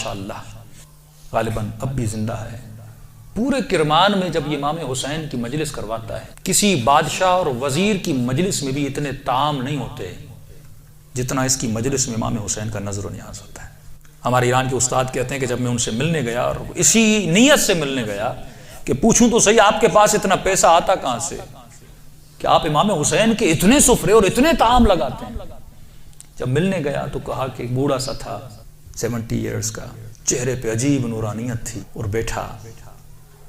ماشاءاللہ غالباً اب بھی زندہ ہے، پورے کرمان میں جب امام حسین کی مجلس کرواتا ہے، کسی بادشاہ اور وزیر کی مجلس میں بھی اتنے طعام نہیں ہوتے جتنا اس کی مجلس میں امام حسین کا نظر و نیاز ہوتا ہے۔ ہمارے ایران کے استاد کہتے ہیں کہ جب میں ان سے ملنے گیا اور اسی نیت سے ملنے گیا کہ پوچھوں تو صحیح آپ کے پاس اتنا پیسہ آتا کہاں سے کہ آپ امام حسین کے اتنے سفرے اور اتنے طعام لگاتے ہیں۔ جب ملنے گیا تو کہا کہ ایک بوڑھا سا تھا 70 ایئرز کا، چہرے پہ عجیب نورانیت تھی، اور بیٹھا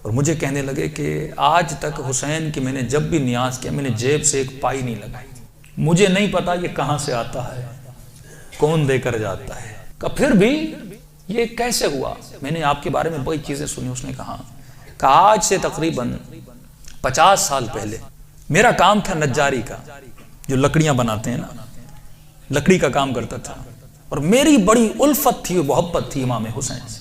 اور مجھے کہنے لگے کہ آج تک حسین کی میں نے جب بھی نیاز کیا میں نے جیب سے ایک پائی نہیں لگائی، مجھے نہیں پتا یہ کہاں سے آتا ہے، کون دے کر جاتا ہے، کہ پھر بھی یہ کیسے ہوا؟ میں نے آپ کے بارے میں بڑی چیزیں سنی۔ اس نے کہا کہ آج سے تقریباً 50 سال پہلے میرا کام تھا نجاری کا، جو لکڑیاں بناتے ہیں نا، لکڑی کا کام کرتا تھا، اور میری بڑی الفت تھی، محبت تھی امام حسین سے،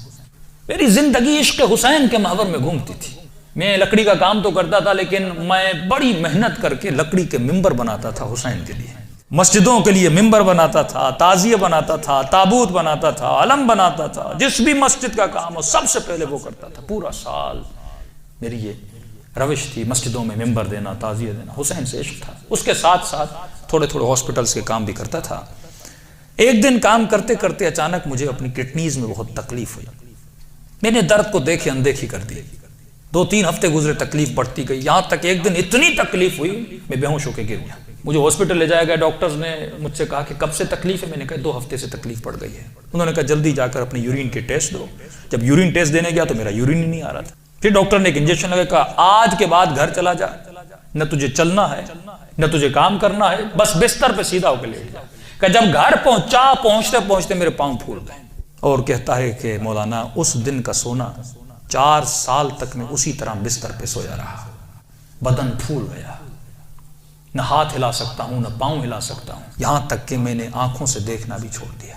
میری زندگی عشق حسین کے محور میں گھومتی تھی۔ میں لکڑی کا کام تو کرتا تھا لیکن میں بڑی محنت کر کے لکڑی کے ممبر بناتا تھا حسین کے لیے، مسجدوں کے لیے ممبر بناتا تھا، تعزیہ بناتا تھا، تابوت بناتا تھا، علم بناتا تھا، جس بھی مسجد کا کام ہو سب سے پہلے وہ کرتا تھا۔ پورا سال میری یہ روش تھی، مسجدوں میں ممبر دینا، تعزیہ دینا، حسین سے عشق تھا۔ اس کے ساتھ ساتھ تھوڑے تھوڑے ہاسپٹلز کے کام بھی کرتا تھا۔ ایک دن کام کرتے کرتے اچانک مجھے اپنی کڈنیز میں بہت تکلیف ہوئی، میں نے درد کو دیکھے اندیکھی کر دی، 2-3 ہفتے گزرے، تکلیف بڑھتی گئی، یہاں تک ایک دن اتنی تکلیف ہوئی میں بے ہوش ہو کے گر گیا۔ مجھے ہاسپٹل لے جایا گیا، ڈاکٹرز نے مجھ سے کہا کہ کب سے تکلیف ہے؟ میں نے کہا 2 ہفتے سے تکلیف پڑ گئی ہے۔ انہوں نے کہا جلدی جا کر اپنی یورین کے ٹیسٹ دو۔ جب یورین ٹیسٹ دینے گیا تو میرا یورین ہی نہیں آ رہا تھا۔ پھر ڈاکٹر نے ایک انجیکشن لگا، کہا آج کے بعد گھر چلا جا، نہ تجھے چلنا ہے نہ تجھے کام کرنا ہے، بس بستر پہ سیدھا ہو کے لیٹ جا۔ کہ جب گھر پہنچتے پہنچتے میرے پاؤں پھول گئے، اور کہتا ہے کہ مولانا اس دن کا سونا 4 سال تک میں اسی طرح بستر پہ سویا رہا، بدن پھول گیا، نہ ہاتھ ہلا سکتا ہوں نہ پاؤں ہلا سکتا ہوں، یہاں تک کہ میں نے آنکھوں سے دیکھنا بھی چھوڑ دیا،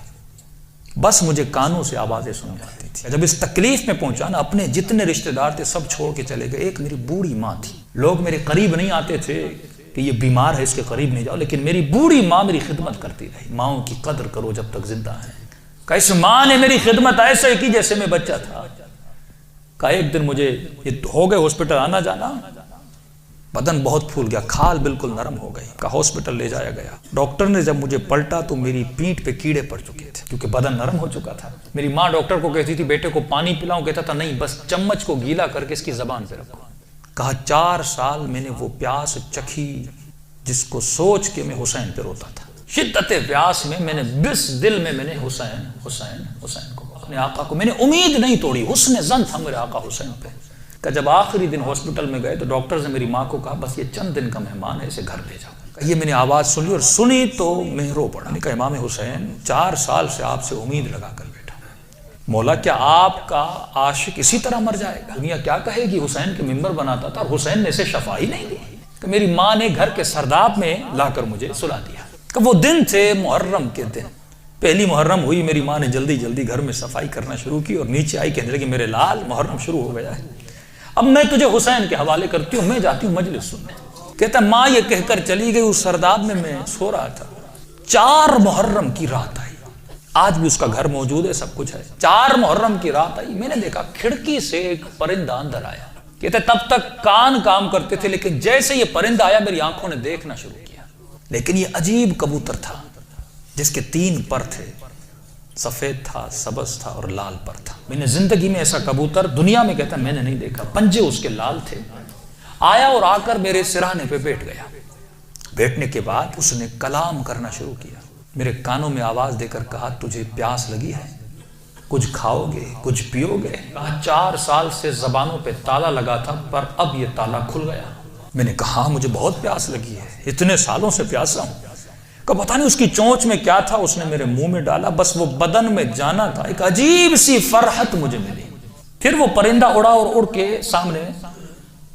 بس مجھے کانوں سے آوازیں سن جاتی تھی۔ جب اس تکلیف میں پہنچا نا، اپنے جتنے رشتہ دار تھے سب چھوڑ کے چلے گئے۔ ایک میری بوڑھی ماں تھی، لوگ میرے قریب نہیں آتے تھے کہ یہ بیمار ہے اس کے قریب نہیں جاؤ، لیکن میری بوڑھی ماں میری خدمت کرتی رہی۔ ماؤں کی قدر کرو جب تک زندہ ہیں، کہ اس ماں نے میری خدمت ایسے کی جیسے میں بچہ تھا۔ کہ ایک دن مجھے یہ ہو گئے ہاسپٹل آنا جانا، بدن بہت پھول گیا، کھال بالکل نرم ہو گئی، کہ ہاسپٹل لے جایا گیا۔ ڈاکٹر نے جب مجھے پلٹا تو میری پیٹھ پہ کیڑے پڑ چکے تھے کیونکہ بدن نرم ہو چکا تھا۔ میری ماں ڈاکٹر کو کہتی تھی بیٹے کو پانی پلاؤں، کہتا تھا نہیں، بس چمچ کو گیلا کر کے اس کی زبان پہ رکھو۔ کہا 4 سال میں نے وہ پیاس چکھی جس کو سوچ کے میں حسین پہ روتا تھا۔ شدت پیاس میں نے بس دل میں نے حسین حسین حسین کو، اپنے آقا کو، میں نے امید نہیں توڑی، حسن ظن تھا میرے آقا حسین پہ۔ کہ جب آخری دن ہاسپٹل میں گئے تو ڈاکٹرز نے میری ماں کو کہا بس یہ چند دن کا مہمان ہے، اسے گھر لے جاؤ۔ کہ یہ میں نے آواز سنی اور سنی تو میں رو پڑا۔ میں نے کہا امام حسین 4 سال سے آپ سے امید لگا کر بیٹھا، مولا کیا آپ کا عاشق اسی طرح مر جائے گا؟ دنیا کیا کہے گی؟ حسین کے ممبر بناتا تھا اور حسین نے اسے شفا ہی نہیں دی۔ کہ میری ماں نے گھر کے سرداب میں لا کر مجھے سلا دیا۔ کہ وہ دن تھے محرم کے دن، پہلی محرم ہوئی، میری ماں نے جلدی جلدی گھر میں صفائی کرنا شروع کی اور نیچے آئی کہنے لگی میرے لال محرم شروع ہو گیا ہے، اب میں تجھے حسین کے حوالے کرتی ہوں، میں جاتی ہوں مجلس سننے۔ کہتا ماں یہ کہہ کر چلی گئی، اس سرداب میں سو رہا تھا، 4 محرم کی رات آئی، آج بھی اس کا گھر موجود ہے، سب کچھ ہے۔ 4 محرم کی رات آئی، میں نے دیکھا کھڑکی سے ایک پرندہ اندر آیا۔ کہتے تب تک کان کام کرتے تھے لیکن جیسے یہ پرندہ آیا میری آنکھوں نے دیکھنا شروع کیا۔ لیکن یہ عجیب کبوتر تھا جس کے 3 پر تھے، سفید تھا، سبز تھا اور لال پر تھا۔ میں نے زندگی میں ایسا کبوتر دنیا میں کہتا میں نے نہیں دیکھا، پنجے اس کے لال تھے۔ آیا اور آ کر میرے سرانے پہ بیٹھ گیا۔ بیٹھنے کے بعد اس نے کلام کرنا شروع کیا، میرے کانوں میں آواز دے کر کہا تجھے پیاس لگی ہے، کچھ کھاؤ گے، کچھ پیو گے؟ کہا 4 سال سے زبانوں پہ تالا لگا تھا پر اب یہ تالا کھل گیا۔ میں نے کہا مجھے بہت پیاس لگی ہے، اتنے سالوں سے پیاسا ہوں۔ کہ پتہ نہیں اس کی چونچ میں کیا تھا، اس نے میرے منہ میں ڈالا، بس وہ بدن میں جانا تھا، ایک عجیب سی فرحت مجھے ملی۔ پھر وہ پرندہ اڑا اور اڑ کے سامنے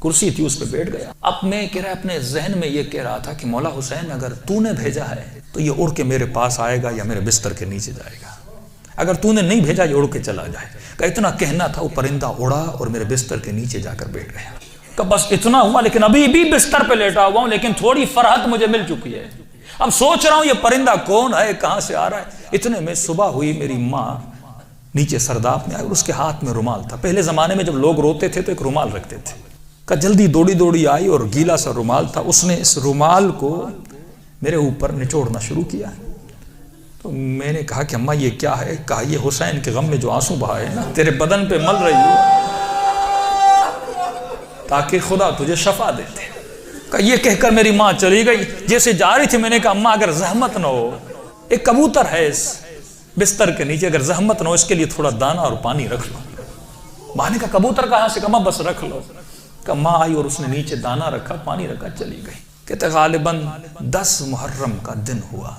کرسی تھی اس پہ بیٹھ گیا۔ اب میں کہہ رہا اپنے ذہن میں یہ کہہ رہا تھا کہ مولا حسین اگر تو نے بھیجا ہے تو یہ اڑ کے میرے پاس آئے گا یا میرے بستر کے نیچے جائے گا، اگر تو نے نہیں بھیجا یہ اڑ کے چلا جائے۔ کہ اتنا کہنا تھا، وہ پرندہ اڑا اور میرے بستر کے نیچے جا کر بیٹھ گیا۔ کہ بس اتنا ہوا، لیکن ابھی بھی بستر پہ لیٹا ہوا ہوں، لیکن تھوڑی فرحت مجھے مل چکی ہے۔ اب سوچ رہا ہوں یہ پرندہ کون ہے، کہاں سے آ رہا ہے۔ اتنے میں صبح ہوئی، میری ماں نیچے سرداب میں آئے اور اس کے ہاتھ میں رومال تھا. پہلے زمانے میں جب لوگ روتے تھے تو ایک رومال رکھتے تھے. کہ جلدی دوڑی دوڑی آئی اور گیلا سا رومال تھا. اس نے اس رومال کو میرے اوپر نچوڑنا شروع کیا. تو میں نے کہا کہ اماں یہ کیا ہے؟ کہا یہ حسین کے غم میں جو آنسو بہائے نا تیرے بدن پہ مل رہی ہو تاکہ خدا تجھے شفا دیتے. کہ یہ کہہ کر میری ماں چلی گئی. جیسے جا رہی تھی میں نے کہا اماں اگر زحمت نہ ہو، ایک کبوتر ہے اس بستر کے نیچے، اگر زحمت نہ ہو اس کے لیے تھوڑا دانا اور پانی رکھ لو. ماں نے کہا کبوتر کہاں سے؟ کہا بس رکھ لو. کہ ماں آئی اور اس نے نیچے دانا رکھا، پانی رکھا، چلی گئی. کہتے غالباً 10 محرم کا دن ہوا،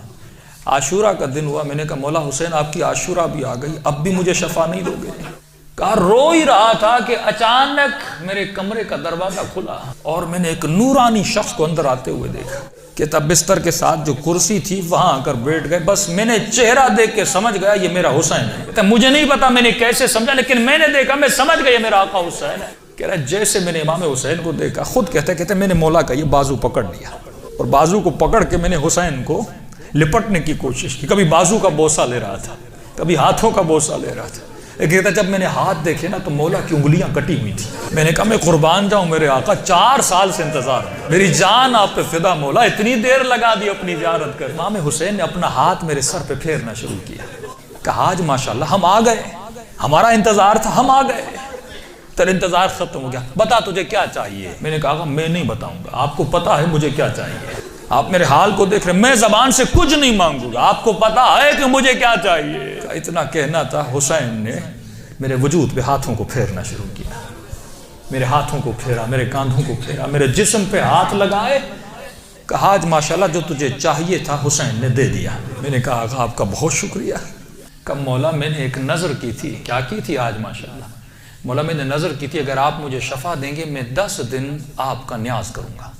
عاشورہ کا دن ہوا. میں نے کہا مولا حسین آپ کی عاشورہ بھی آ گئی، اب بھی مجھے شفا نہیں دو گے؟ کہا رو ہی رہا تھا کہ اچانک میرے کمرے کا دروازہ کھلا اور میں نے ایک نورانی شخص کو اندر آتے ہوئے دیکھا. کہ تب بستر کے ساتھ جو کرسی تھی وہاں آ کر بیٹھ گئے. بس میں نے چہرہ دیکھ کے سمجھ گیا یہ میرا حسین ہے. کہتا مجھے نہیں پتا میں نے کیسے سمجھا، لیکن میں نے دیکھا، میں سمجھ گیا یہ میرا آقا حسین ہے. کہہ رہا جیسے میں نے امام حسین کو دیکھا، خود کہتے میں نے مولا کا یہ بازو پکڑ لیا اور بازو کو پکڑ کے میں نے حسین کو لپٹنے کی کوشش کی. کبھی بازو کا بوسہ لے رہا تھا، کبھی ہاتھوں کا بوسہ لے رہا تھا. کہتا جب میں نے ہاتھ دیکھے نا تو مولا کی انگلیاں کٹی ہوئی تھی. میں نے کہا میں قربان جاؤں میرے آقا، 4 سال سے انتظار، میری جان آپ پہ فدا مولا، اتنی دیر لگا دی اپنی زیارت کر. امام حسین نے اپنا ہاتھ میرے سر پہ پھیرنا شروع کیا. کہا آج ماشاءاللہ ہم آ گئے، ہمارا انتظار تھا، ہم آ گئے، تیرا انتظار ختم ہو گیا، بتا تجھے کیا چاہیے؟ میں نے کہا میں نہیں بتاؤں گا، آپ کو پتا ہے مجھے کیا چاہیے. آپ میرے حال کو دیکھ رہے، میں زبان سے کچھ نہیں مانگوں گا، آپ کو پتا ہے کہ مجھے کیا چاہیے. اتنا کہنا تھا، حسین نے میرے وجود پہ ہاتھوں کو پھیرنا شروع کیا. میرے ہاتھوں کو پھیرا، میرے کاندھوں کو پھیرا، میرے جسم پہ ہاتھ لگائے. کہا آج ماشاءاللہ جو تجھے چاہیے تھا حسین نے دے دیا. میں نے کہا آقا آپ کا بہت شکریہ. کہ مولا میں نے ایک نظر کی تھی. کیا کی تھی آج ماشاءاللہ؟ مولا میں نے نظر کی تھی اگر آپ مجھے شفا دیں گے میں 10 دن آپ کا نیاز کروں گا،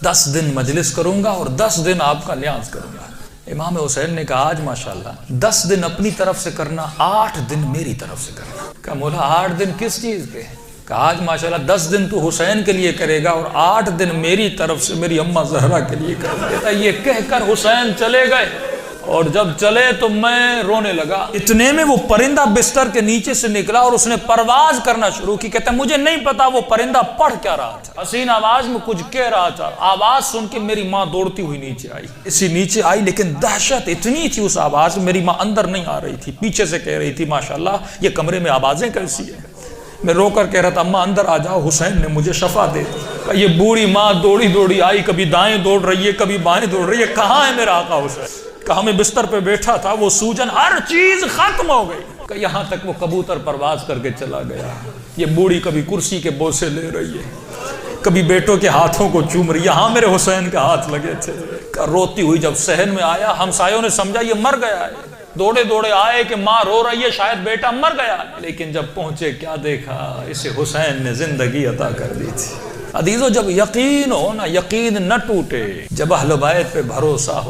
10 دن مجلس کروں گا اور 10 دن آپ کا نیاز کروں گا. امام حسین نے کہا آج ماشاءاللہ 10 دن اپنی طرف سے کرنا، 8 دن میری طرف سے کرنا. کہا مولا 8 دن کس چیز کے؟ کہا آج ماشاءاللہ 10 دن تو حسین کے لیے کرے گا اور 8 دن میری طرف سے میری اماں زہرا کے لیے کرے گا. یہ کہہ کر حسین چلے گئے اور جب چلے تو میں رونے لگا. اتنے میں وہ پرندہ بستر کے نیچے سے نکلا اور اس نے پرواز کرنا شروع کی. کہتا مجھے نہیں پتا وہ پرندہ پڑھ کیا رہا تھا، حسین آواز میں کچھ کہہ رہا تھا. آواز سن کے میری ماں دوڑتی ہوئی نیچے آئی. اسی نیچے آئی لیکن دہشت اتنی تھی اس آواز میں، میری ماں اندر نہیں آ رہی تھی، پیچھے سے کہہ رہی تھی ماشاءاللہ یہ کمرے میں آوازیں کیسی ہیں. میں رو کر کہہ رہا تھا اماں اندر آ جاؤ، حسین نے مجھے شفا دے دی. یہ بوڑھی ماں دوڑی دوڑی آئی، کبھی دائیں دوڑ رہی ہے کبھی بائیں دوڑ رہی ہے. کہاں ہے میرا آقا حسین؟ کہا میں بستر پہ بیٹھا تھا، وہ سوجن ہر چیز ختم ہو گئی. کہ یہاں تک وہ کبوتر پرواز کر کے چلا گیا. یہ بوڑھی کبھی کرسی کے بوسے لے رہی ہے، کبھی بیٹوں کے ہاتھوں کو چوم رہی. یہاں میرے حسین کے ہاتھ لگے تھے. روتی ہوئی جب صحن میں آیا ہمسایوں نے سمجھا یہ مر گیا ہے. دوڑے دوڑے آئے کہ ماں رو رہی ہے، شاید بیٹا مر گیا. لیکن جب پہنچے کیا دیکھا، اسے حسین نے زندگی عطا کر دی تھی. عزیزو جب یقین ہو نا، یقین نہ ٹوٹے، جب اہل بیت پہ بھروسہ ہو.